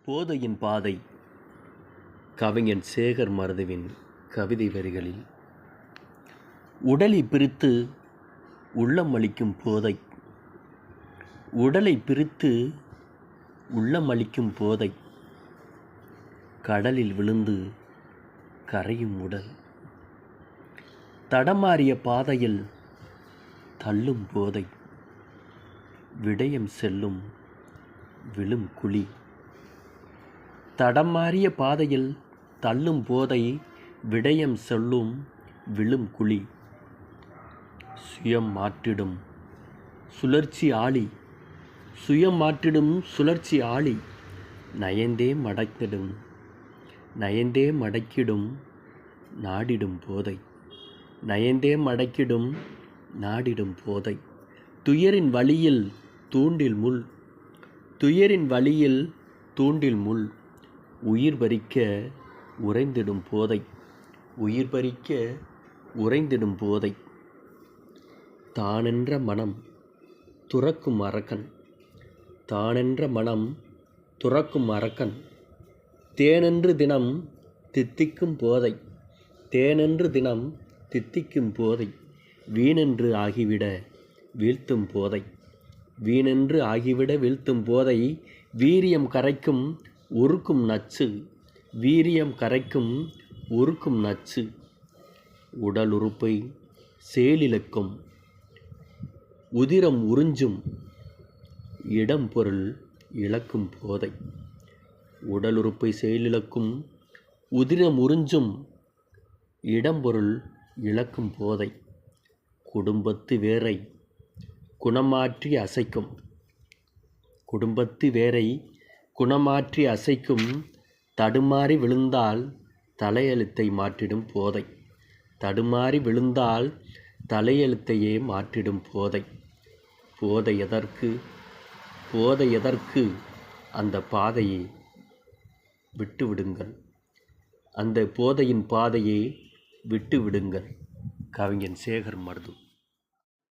போதையின் பாதை. கவிஞன் சேகர் மருதுவின் கவிதை வரிகளில், உடலை பிரித்து உள்ளம் அளிக்கும் போதை, உடலை பிரித்து உள்ளம் அளிக்கும் போதை, கடலில் விழுந்து கரையும் உடல், தடமாறிய பாதையில் தள்ளும் போதை, விடயம் செல்லும் விழும் குழி, தடமாறிய பாதையில் தள்ளும் போதை, விடயம் சொல்லும் விழும் குழி, சுயம் மாற்றிடும் சுழற்சி ஆழி, சுயம் மாற்றிடும் சுழற்சி ஆழி, நயந்தே மடக்கிடும் நயந்தே மடக்கிடும் நாடிடும் போதை, நயந்தே மடக்கிடும் நாடிடும் போதை, துயரின் வழியில் தூண்டில் முள், துயரின் வழியில் தூண்டில் முள், உயிர் பறிக்க உறைந்திடும் போதை, உயிர் பறிக்க உறைந்திடும் போதை, தானென்ற மனம் துறக்கும் அரக்கன், தானென்ற மனம் துறக்கும் அரக்கன், தேனென்று தினம் தித்திக்கும் போதை, தேனென்று தினம் தித்திக்கும் போதை, வீணென்று ஆகிவிட வீழ்த்தும் போதை, வீணென்று ஆகிவிட வீழ்த்தும் போதை, வீரியம் கரைக்கும் உருக்கும் நச்சு, வீரியம் கரைக்கும் உருக்கும் நச்சு, உடல் உறுப்பை செயலிழக்கும் உதிரம் உறிஞ்சும் இடம் பொருள் இழக்கும் போதை, உடல் உறுப்பை செயலிழக்கும் உதிரம் உறிஞ்சும் இடம்பொருள் இழக்கும் போதை, குடும்பத்து வேரை குணமாற்றி அசைக்கும், குடும்பத்து வேரை குணமாற்றி அசைக்கும், தடுமாறி விழுந்தால் தலையெழுத்தை மாற்றிடும் போதை, தடுமாறி விழுந்தால் தலையெழுத்தையே மாற்றிடும் போதை, போதை எதற்கு, போதை எதற்கு, அந்த பாதையை விட்டு விடுங்கள், அந்த போதையின் பாதையை விட்டு விடுங்கள். கவிஞன் சேகர் மருது.